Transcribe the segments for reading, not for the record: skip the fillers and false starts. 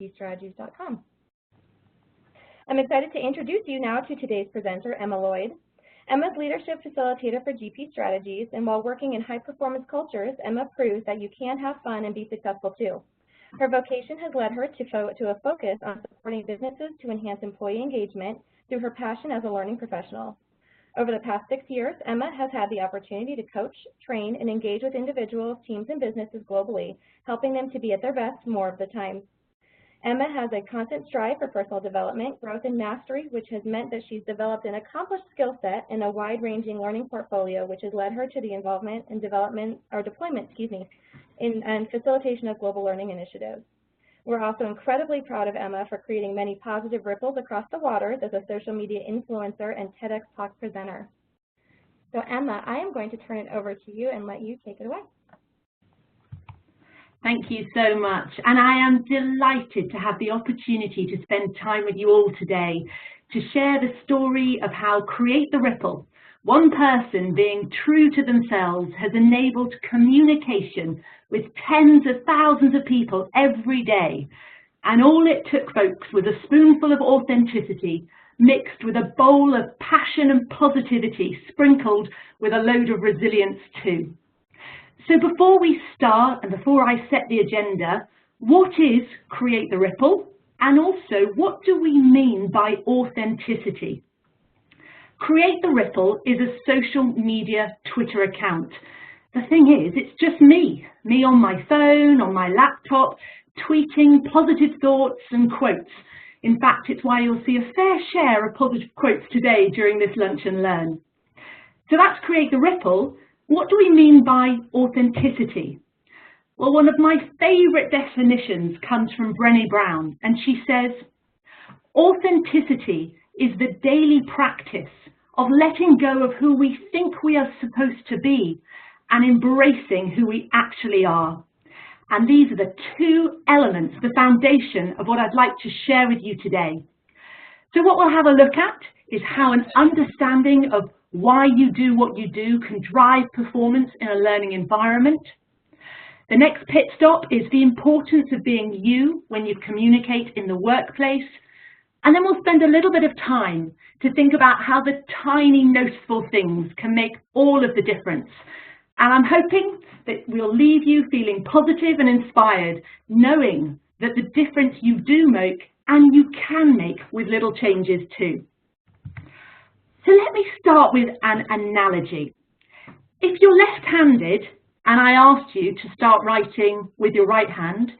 gpstrategies.com. I'm excited to introduce you now to today's presenter, Emma Lloyd. Emma's leadership facilitator for GP Strategies, and while working in high-performance cultures, Emma proves that you can have fun and be successful too. Her vocation has led her to a focus on supporting businesses to enhance employee engagement through her passion as a learning professional. Over the past 6 years, Emma has had the opportunity to coach, train, and engage with individuals, teams, and businesses globally, helping them to be at their best more of the time. Emma has a constant strive for personal development, growth, and mastery, which has meant that she's developed an accomplished skill set and a wide-ranging learning portfolio, which has led her to the involvement and deployment, and facilitation of global learning initiatives. We're also incredibly proud of Emma for creating many positive ripples across the waters as a social media influencer and TEDx Talk presenter. So Emma, I am going to turn it over to you and let you take it away. Thank you so much, and I am delighted to have the opportunity to spend time with you all today to share the story of how Create the Ripple, one person being true to themselves, has enabled communication with tens of thousands of people every day. And all it took, folks, was a spoonful of authenticity mixed with a bowl of passion and positivity sprinkled with a load of resilience too. So before we start and before I set the agenda, what is Create the Ripple? And also, what do we mean by authenticity? Create the Ripple is a social media Twitter account. The thing is, it's just me on my phone, on my laptop, tweeting positive thoughts and quotes. In fact, it's why you'll see a fair share of positive quotes today during this Lunch and Learn. So that's Create the Ripple. What do we mean by authenticity? Well, one of my favourite definitions comes from Brené Brown, and she says, authenticity is the daily practice of letting go of who we think we are supposed to be and embracing who we actually are. And these are the two elements, the foundation of what I'd like to share with you today. So what we'll have a look at is how an understanding of why you do what you do can drive performance in a learning environment. The next pit stop is the importance of being you when you communicate in the workplace. And then we'll spend a little bit of time to think about how the tiny noticeable things can make all of the difference. And I'm hoping that we'll leave you feeling positive and inspired, knowing that the difference you do make and you can make with little changes too. So let me start with an analogy. If you're left-handed and I asked you to start writing with your right hand,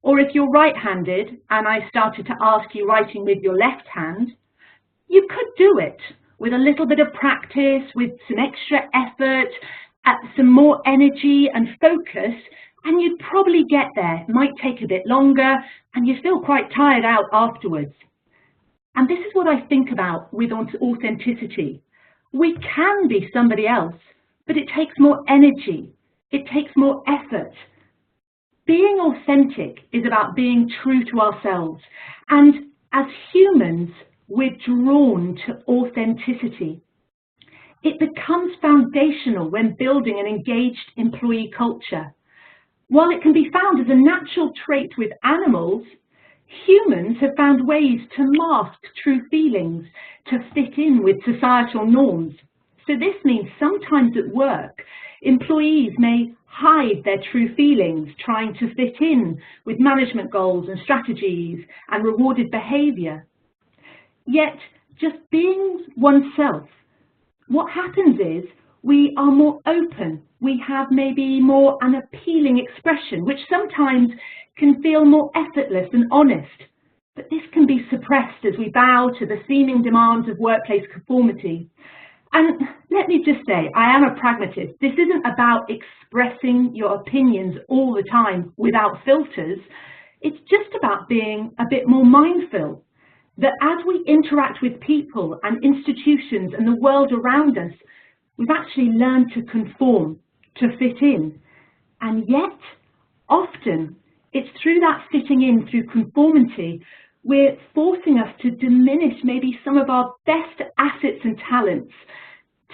or if you're right-handed and I started to ask you writing with your left hand, you could do it with a little bit of practice, with some extra effort, some more energy and focus, and you'd probably get there. It might take a bit longer and you feel quite tired out afterwards. And this is what I think about with authenticity. We can be somebody else, but it takes more energy. It takes more effort. Being authentic is about being true to ourselves. And as humans, we're drawn to authenticity. It becomes foundational when building an engaged employee culture. While it can be found as a natural trait with animals, humans have found ways to mask true feelings, to fit in with societal norms. So this means sometimes at work, employees may hide their true feelings, trying to fit in with management goals and strategies and rewarded behaviour. Yet, just being oneself, what happens is we are more open. We have maybe more an appealing expression, which sometimes can feel more effortless and honest. But this can be suppressed as we bow to the seeming demands of workplace conformity. And let me just say, I am a pragmatist. This isn't about expressing your opinions all the time without filters. It's just about being a bit more mindful that as we interact with people and institutions and the world around us, we've actually learned to conform, to fit in. And yet, often, it's through that fitting in, through conformity, we're forcing us to diminish maybe some of our best assets and talents.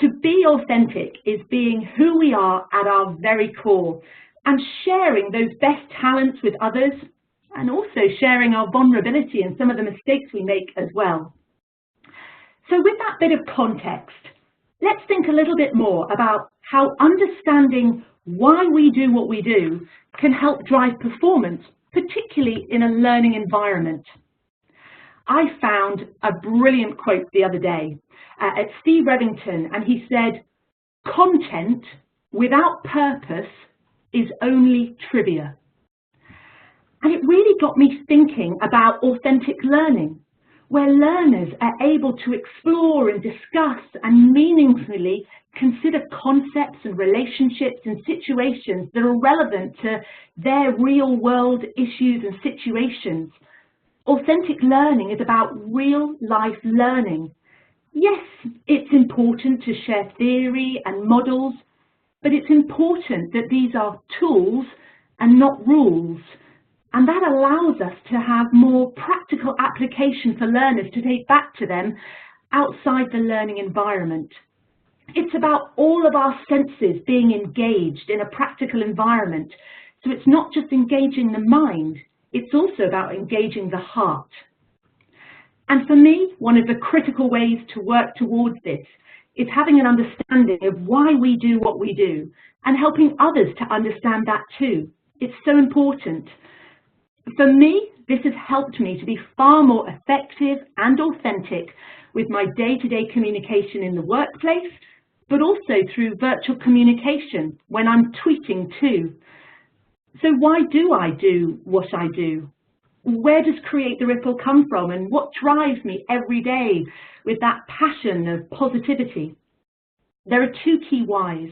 To be authentic is being who we are at our very core and sharing those best talents with others and also sharing our vulnerability and some of the mistakes we make as well. So with that bit of context, let's think a little bit more about how understanding why we do what we do can help drive performance, particularly in a learning environment. I found a brilliant quote the other day at Steve Revington, and he said, "Content without purpose is only trivia." And it really got me thinking about authentic learning, where learners are able to explore and discuss and meaningfully consider concepts and relationships and situations that are relevant to their real world issues and situations. Authentic learning is about real life learning. Yes, it's important to share theory and models, but it's important that these are tools and not rules. And that allows us to have more practical application for learners to take back to them outside the learning environment. It's about all of our senses being engaged in a practical environment. So it's not just engaging the mind, it's also about engaging the heart. And for me, one of the critical ways to work towards this is having an understanding of why we do what we do and helping others to understand that too. It's so important. For me, this has helped me to be far more effective and authentic with my day-to-day communication in the workplace, but also through virtual communication when I'm tweeting too. So why do I do what I do? Where does Create the Ripple come from, and what drives me every day with that passion of positivity? There are two key whys.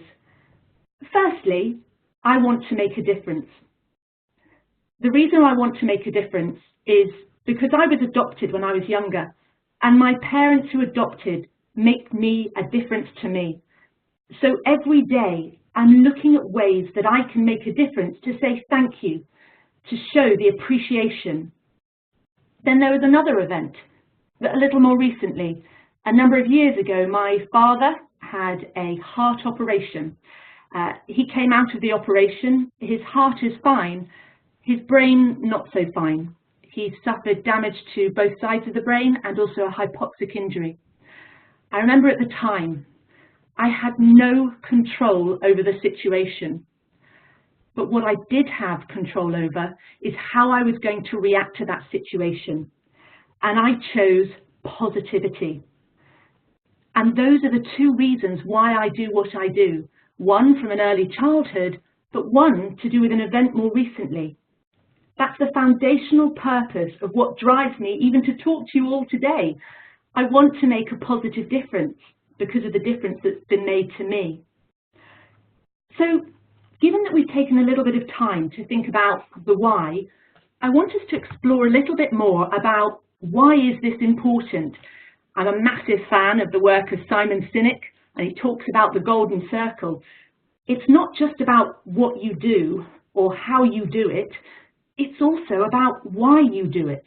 Firstly, I want to make a difference. The reason I want to make a difference is because I was adopted when I was younger, and my parents who adopted make me a difference to me. So every day I'm looking at ways that I can make a difference to say thank you, to show the appreciation. Then there was another event, a little more recently. A number of years ago, my father had a heart operation. He came out of the operation, his heart is fine, his brain not so fine. He suffered damage to both sides of the brain and also a hypoxic injury. I remember at the time, I had no control over the situation. But what I did have control over is how I was going to react to that situation. And I chose positivity. And those are the two reasons why I do what I do. One from an early childhood, but one to do with an event more recently. That's the foundational purpose of what drives me even to talk to you all today. I want to make a positive difference because of the difference that's been made to me. So, given that we've taken a little bit of time to think about the why, I want us to explore a little bit more about why is this important. I'm a massive fan of the work of Simon Sinek, and he talks about the golden circle. It's not just about what you do or how you do it, it's also about why you do it.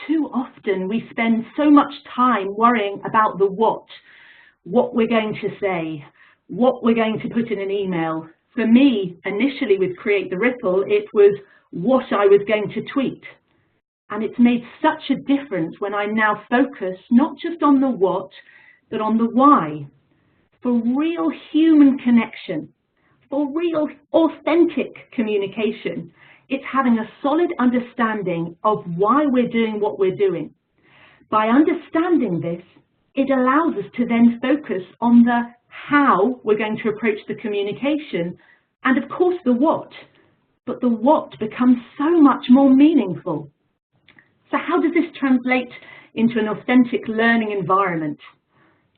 Too often we spend so much time worrying about the what we're going to say, what we're going to put in an email. For me, initially with Create the Ripple, it was what I was going to tweet. And it's made such a difference when I now focus not just on the what, but on the why. For real human connection, for real authentic communication, it's having a solid understanding of why we're doing what we're doing. By understanding this, it allows us to then focus on the how we're going to approach the communication and of course the what. But the what becomes so much more meaningful. So how does this translate into an authentic learning environment?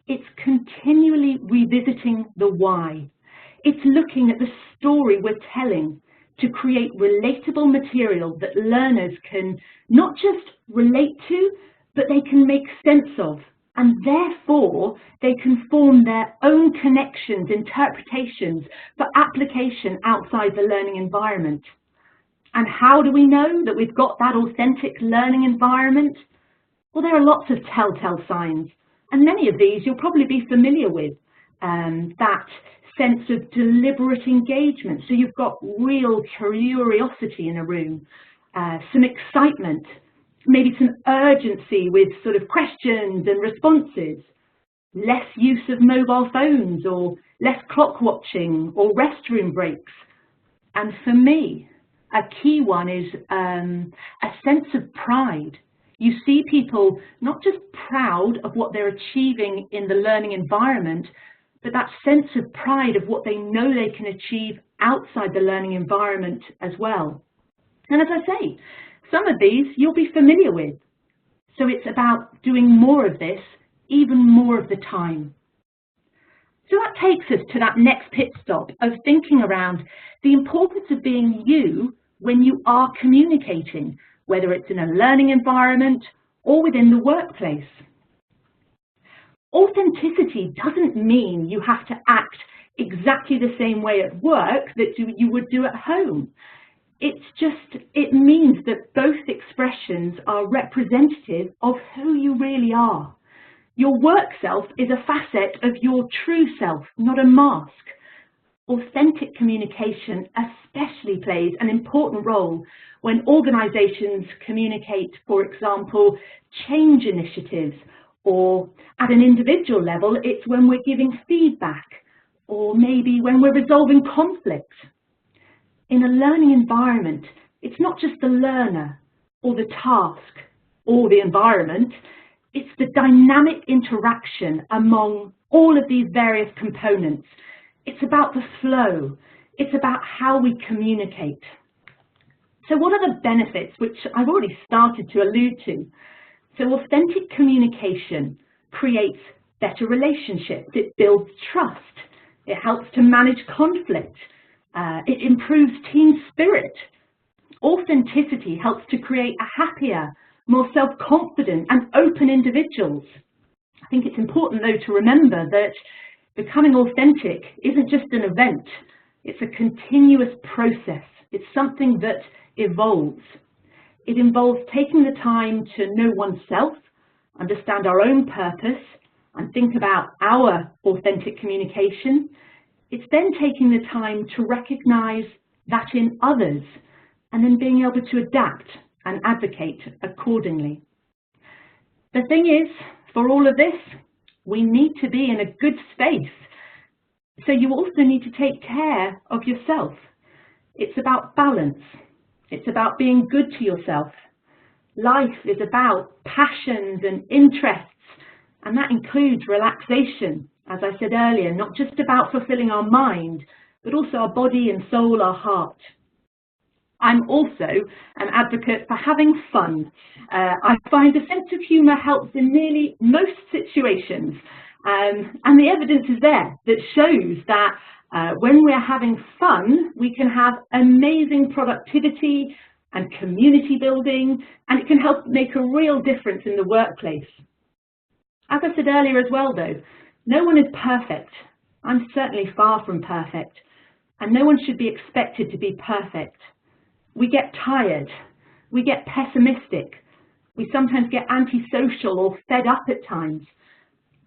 It's continually revisiting the why. It's looking at the story we're telling to create relatable material that learners can not just relate to, but they can make sense of. And therefore, they can form their own connections, interpretations for application outside the learning environment. And how do we know that we've got that authentic learning environment? Well, there are lots of telltale signs, and many of these you'll probably be familiar with. That sense of deliberate engagement, so you've got real curiosity in a room. some excitement, maybe some urgency with sort of questions and responses, less use of mobile phones or less clock watching or restroom breaks. And for me, a key one is a sense of pride. You see people not just proud of what they're achieving in the learning environment, but that sense of pride of what they know they can achieve outside the learning environment as well. And as I say, some of these you'll be familiar with. So it's about doing more of this, even more of the time. So that takes us to that next pit stop of thinking around the importance of being you when you are communicating, whether it's in a learning environment or within the workplace. Authenticity doesn't mean you have to act exactly the same way at work that you would do at home. It means that both expressions are representative of who you really are. Your work self is a facet of your true self, not a mask. Authentic communication especially plays an important role when organisations communicate, for example, change initiatives, or at an individual level, it's when we're giving feedback, or maybe when we're resolving conflict. In a learning environment, it's not just the learner or the task or the environment, it's the dynamic interaction among all of these various components. It's about the flow. It's about how we communicate. So what are the benefits, which I've already started to allude to? So authentic communication creates better relationships. It builds trust. It helps to manage conflict. It improves team spirit. Authenticity helps to create a happier, more self-confident and open individuals. I think it's important, though, to remember that becoming authentic isn't just an event. It's a continuous process. It's something that evolves. It involves taking the time to know oneself, understand our own purpose, and think about our authentic communication. It's then taking the time to recognize that in others, and then being able to adapt and advocate accordingly. The thing is, for all of this, we need to be in a good space. So you also need to take care of yourself. It's about balance. It's about being good to yourself. Life is about passions and interests, and that includes relaxation, as I said earlier, not just about fulfilling our mind, but also our body and soul, our heart. I'm also an advocate for having fun. I find a sense of humour helps in nearly most situations, and the evidence is there that shows that when we're having fun, we can have amazing productivity and community building, and it can help make a real difference in the workplace. As I said earlier as well, though, no one is perfect. I'm certainly far from perfect, and no one should be expected to be perfect. We get tired, we get pessimistic, we sometimes get antisocial or fed up at times.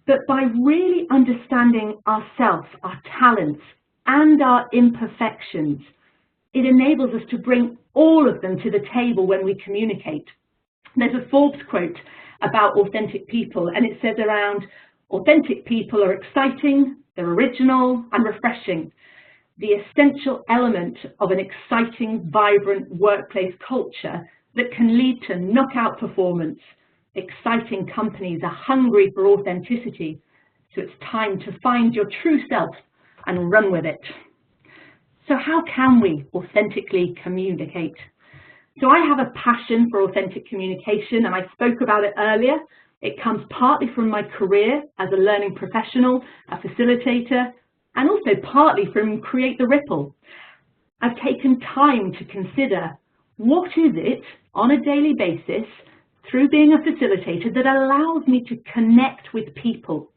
But by really understanding ourselves, our talents, and our imperfections, it enables us to bring all of them to the table when we communicate. There's a Forbes quote about authentic people, and it says around, authentic people are exciting, they're original and refreshing. The essential element of an exciting, vibrant workplace culture that can lead to knockout performance. Exciting companies are hungry for authenticity, so it's time to find your true self and run with it. So how can we authentically communicate? So I have a passion for authentic communication, and I spoke about it earlier. It comes partly from my career as a learning professional, a facilitator, and also partly from Create the Ripple. I've taken time to consider what is it on a daily basis through being a facilitator that allows me to connect with people.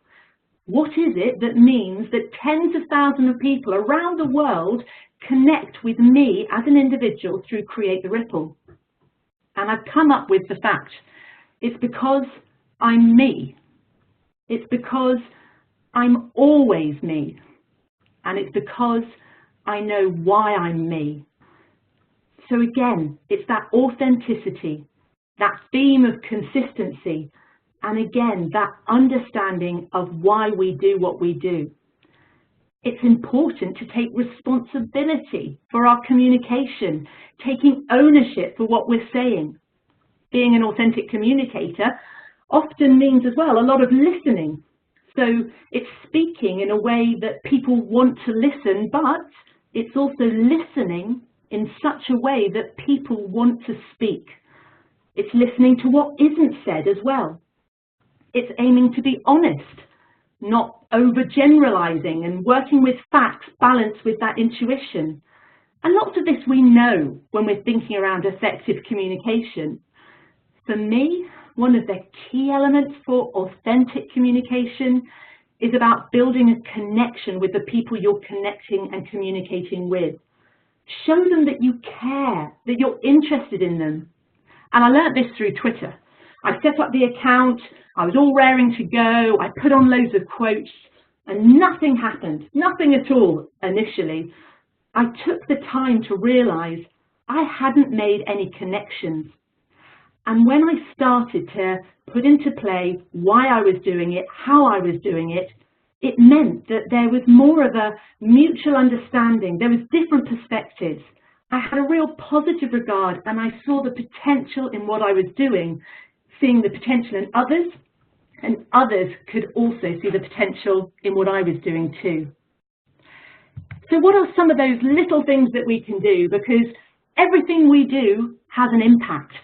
What is it that means that tens of thousands of people around the world connect with me as an individual through Create the Ripple? And I've come up with the fact it's because I'm me. It's because I'm always me. And it's because I know why I'm me. So again, it's that authenticity, that theme of consistency, and again, that understanding of why we do what we do. It's important to take responsibility for our communication, taking ownership for what we're saying. Being an authentic communicator often means as well a lot of listening. So it's speaking in a way that people want to listen, but it's also listening in such a way that people want to speak. It's listening to what isn't said as well. It's aiming to be honest, not overgeneralizing, and working with facts balanced with that intuition. And lots of this we know when we're thinking around effective communication. For me, one of the key elements for authentic communication is about building a connection with the people you're connecting and communicating with. Show them that you care, that you're interested in them. And I learned this through Twitter. I set up the account, I was all raring to go, I put on loads of quotes, and nothing happened, nothing at all initially. I took the time to realize I hadn't made any connections. And when I started to put into play why I was doing it, how I was doing it, it meant that there was more of a mutual understanding. There was different perspectives. I had a real positive regard, and I saw the potential in what I was doing, seeing the potential in others, and others could also see the potential in what I was doing too. So what are some of those little things that we can do? Because everything we do has an impact.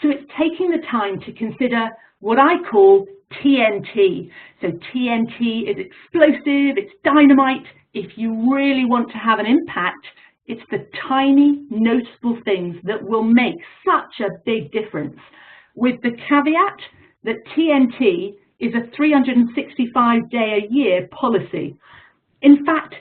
So it's taking the time to consider what I call TNT. So TNT is explosive, it's dynamite. If you really want to have an impact, it's the tiny, noticeable things that will make such a big difference. With the caveat that TNT is a 365-day-a-year policy. In fact,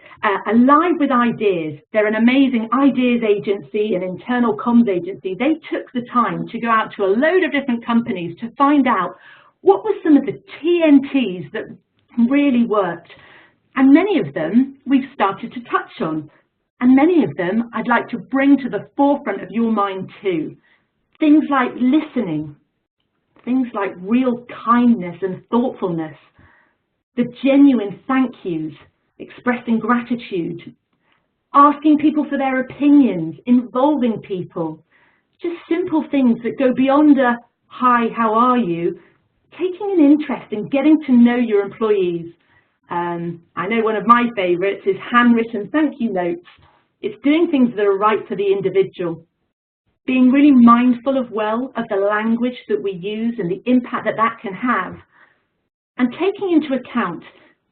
Alive with Ideas, they're an amazing ideas agency, an internal comms agency. They took the time to go out to a load of different companies to find out what were some of the TNTs that really worked. And many of them we've started to touch on. And many of them I'd like to bring to the forefront of your mind too. Things like listening, things like real kindness and thoughtfulness, the genuine thank yous, expressing gratitude, asking people for their opinions, involving people, just simple things that go beyond a hi, how are you, taking an interest in getting to know your employees. I know one of my favourites is handwritten thank you notes. It's doing things that are right for the individual. Being really mindful of the language that we use and the impact that that can have. And taking into account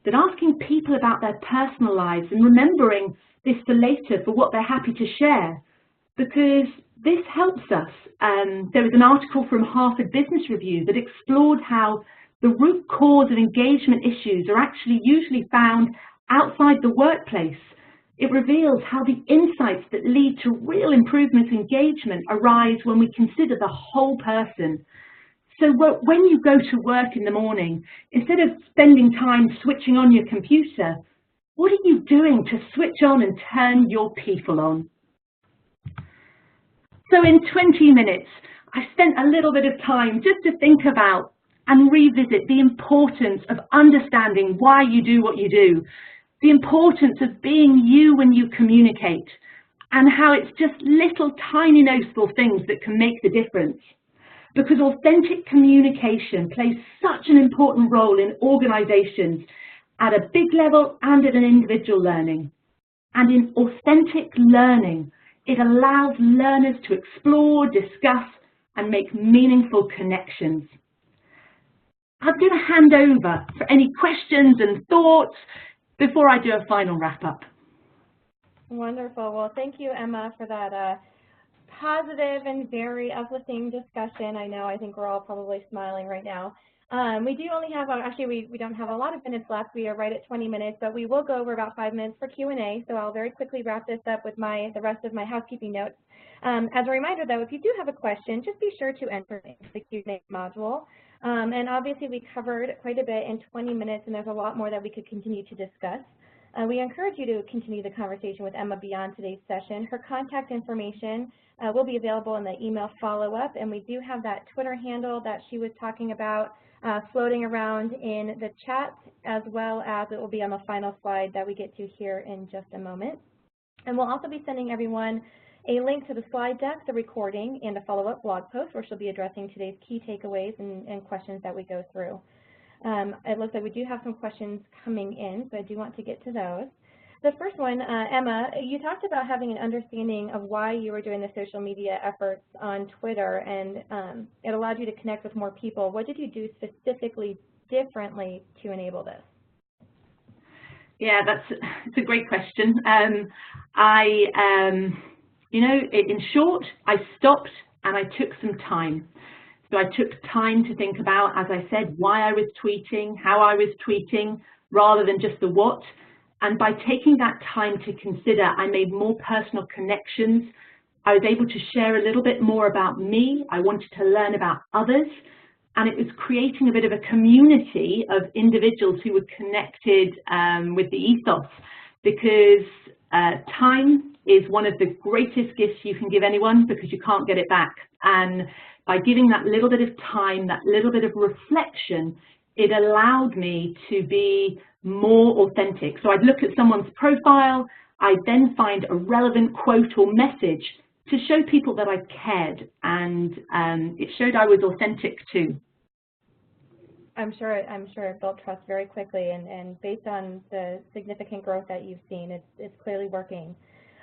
that asking people about their personal lives and remembering this for later for what they're happy to share, because this helps us. There was an article from Harvard Business Review that explored how the root cause of engagement issues are actually usually found outside the workplace. It reveals how the insights that lead to real improvements in engagement arise when we consider the whole person. So when you go to work in the morning, instead of spending time switching on your computer, what are you doing to switch on and turn your people on? So in 20 minutes, I spent a little bit of time just to think about and revisit the importance of understanding why you do what you do, the importance of being you when you communicate, and how it's just little tiny noticeable things that can make the difference. Because authentic communication plays such an important role in organizations at a big level and at an individual learning. And in authentic learning, it allows learners to explore, discuss, and make meaningful connections. I'm going to hand over for any questions and thoughts before I do a final wrap-up. Wonderful. Well, thank you, Emma, for that positive and very uplifting discussion. I think we're all probably smiling right now. We do only have, actually we don't have a lot of minutes left. We are right at 20 minutes, but we will go over about 5 minutes for Q&A. So I'll very quickly wrap this up with the rest of my housekeeping notes. As a reminder, though, if you do have a question, just be sure to enter it into the Q&A module. And obviously, we covered quite a bit in 20 minutes, and there's a lot more that we could continue to discuss. We encourage you to continue the conversation with Emma beyond today's session. Her contact information will be available in the email follow-up, and we do have that Twitter handle that she was talking about floating around in the chat, as well as it will be on the final slide that we get to here in just a moment. And we'll also be sending everyone a link to the slide deck, the recording, and a follow-up blog post where she'll be addressing today's key takeaways and questions that we go through. It looks like we do have some questions coming in, so I do want to get to those. The first one, Emma, you talked about having an understanding of why you were doing the social media efforts on Twitter, and it allowed you to connect with more people. What did you do specifically differently to enable this? Yeah, it's a great question. You know, in short, I stopped and I took some time. So I took time to think about, as I said, why I was tweeting, how I was tweeting, rather than just the what. And by taking that time to consider, I made more personal connections. I was able to share a little bit more about me. I wanted to learn about others. And it was creating a bit of a community of individuals who were connected with the ethos, because time is one of the greatest gifts you can give anyone, because you can't get it back. And by giving that little bit of time, that little bit of reflection, it allowed me to be more authentic. So I'd look at someone's profile, I'd then find a relevant quote or message to show people that I cared, and it showed I was authentic too. I'm sure it built trust very quickly, and based on the significant growth that you've seen, it's clearly working.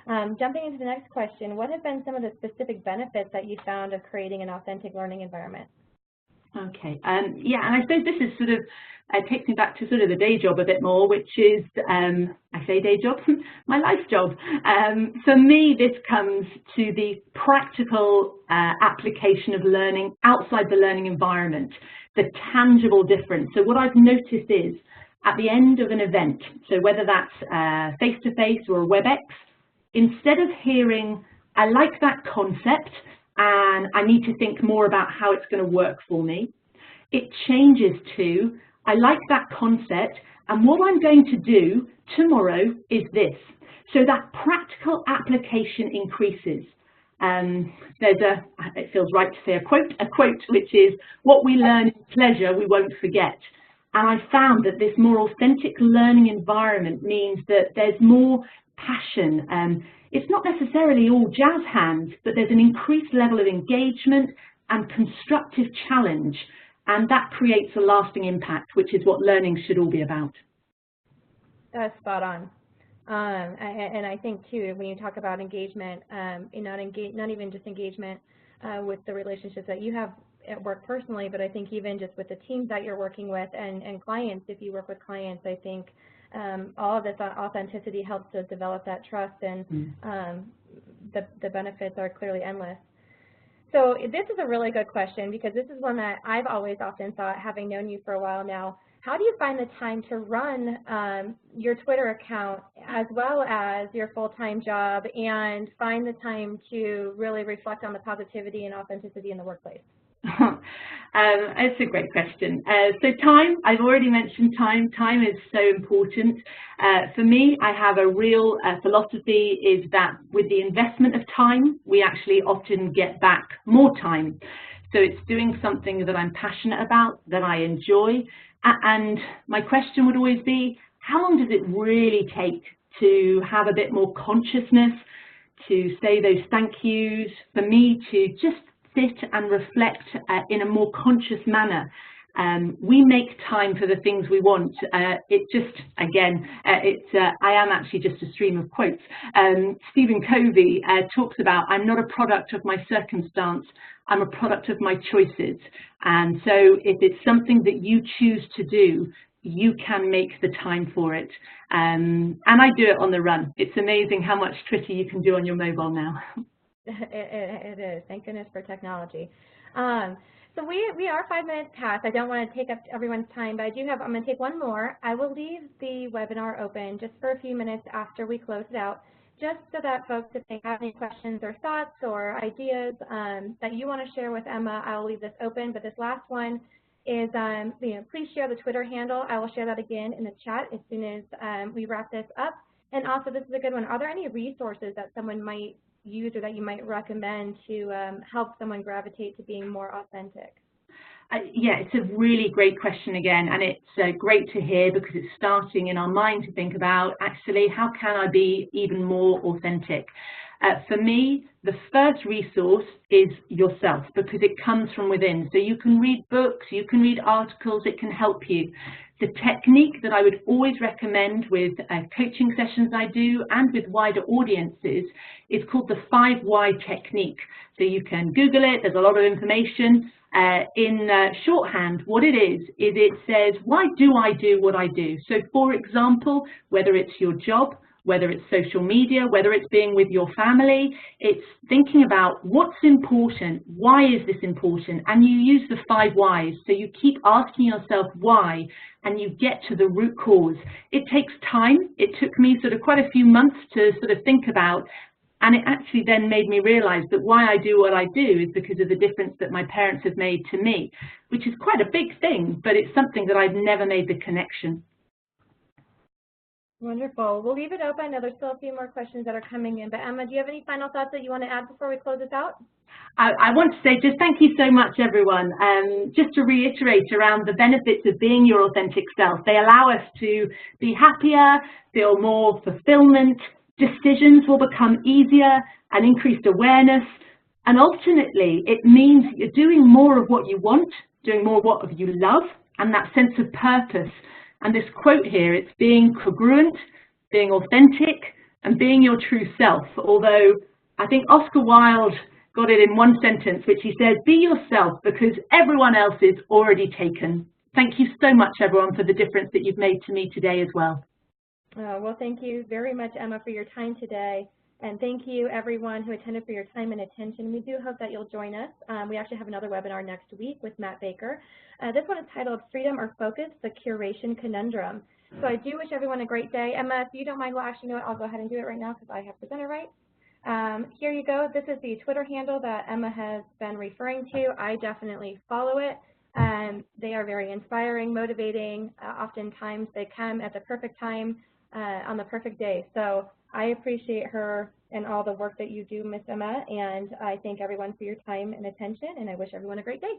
Jumping into the next question, what have been some of the specific benefits that you found of creating an authentic learning environment? Okay, yeah, and I suppose this is sort of, takes me back to sort of the day job a bit more, which is, I say day job, my life job. For me, this comes to the practical application of learning outside the learning environment, the tangible difference. So what I've noticed is, at the end of an event, so whether that's face-to-face or a WebEx, instead of hearing, I like that concept, and I need to think more about how it's going to work for me, it changes to, I like that concept, and what I'm going to do tomorrow is this. So that practical application increases. It feels right to say a quote which is, what we learn in pleasure we won't forget. And I found that this more authentic learning environment means that there's more passion. It's not necessarily all jazz hands, but there's an increased level of engagement and constructive challenge, and that creates a lasting impact, which is what learning should all be about. That's spot on. And I think too, when you talk about engagement, not even just engagement with the relationships that you have at work personally, but I think even just with the teams that you're working with and clients, if you work with clients, I think all of this authenticity helps to develop that trust, and the benefits are clearly endless. So this is a really good question, because this is one that I've always often thought, having known you for a while now. How do you find the time to run your Twitter account as well as your full-time job, and find the time to really reflect on the positivity and authenticity in the workplace? It's a great question. So time, I've already mentioned time. Time is so important. For me, I have a real philosophy is that with the investment of time, we actually often get back more time. So it's doing something that I'm passionate about, that I enjoy. And my question would always be, how long does it really take to have a bit more consciousness, to say those thank yous, for me to just sit and reflect in a more conscious manner? We make time for the things we want. It just, again, I am actually just a stream of quotes. Stephen Covey talks about, I'm not a product of my circumstance, I'm a product of my choices. And so if it's something that you choose to do, you can make the time for it. And I do it on the run. It's amazing how much Twitter you can do on your mobile now. It is. Thank goodness for technology. So we are 5 minutes past. I don't want to take up everyone's time, but I'm going to take one more. I will leave the webinar open just for a few minutes after we close it out, just so that folks, if they have any questions or thoughts or ideas that you want to share with Emma, I'll leave this open. But this last one is, please share the Twitter handle. I will share that again in the chat as soon as we wrap this up. And also, this is a good one. Are there any resources that someone might use or that you might recommend to help someone gravitate to being more authentic? Yeah, it's a really great question again, and it's great to hear because it's starting in our mind to think about, actually, how can I be even more authentic? For me, the first resource is yourself because it comes from within. So you can read books, you can read articles, it can help you. The technique that I would always recommend with coaching sessions I do and with wider audiences is called the 5 why technique. So you can Google it, there's a lot of information. In shorthand, what it is it says, why do I do what I do? So for example, whether it's your job, whether it's social media, whether it's being with your family, it's thinking about what's important, why is this important, and you use the 5 whys. So you keep asking yourself why, and you get to the root cause. It takes time. It took me sort of quite a few months to sort of think about, and it actually then made me realize that why I do what I do is because of the difference that my parents have made to me, which is quite a big thing, but it's something that I've never made the connection. Wonderful. We'll leave it open. I know there's still a few more questions that are coming in, but Emma, do you have any final thoughts that you want to add before we close this out? I want to say just thank you so much, everyone. Just to reiterate around the benefits of being your authentic self. They allow us to be happier, feel more fulfillment, decisions will become easier, and increased awareness. And ultimately, it means you're doing more of what you want, doing more of what you love, and that sense of purpose. And this quote here, it's being congruent, being authentic, and being your true self. Although I think Oscar Wilde got it in one sentence, which he said, be yourself because everyone else is already taken. Thank you so much, everyone, for the difference that you've made to me today as well. Well, thank you very much, Emma, for your time today. And thank you, everyone who attended, for your time and attention. We do hope that you'll join us. We actually have another webinar next week with Matt Baker. This one is titled Freedom or Focus, the Curation Conundrum. So I do wish everyone a great day. Emma, if you don't mind, well, actually, you know what? I'll go ahead and do it right now because I have presenter rights. Here you go. This is the Twitter handle that Emma has been referring to. I definitely follow it. They are very inspiring, motivating. Oftentimes, they come at the perfect time on the perfect day. So I appreciate her and all the work that you do, Miss Emma, and I thank everyone for your time and attention, and I wish everyone a great day.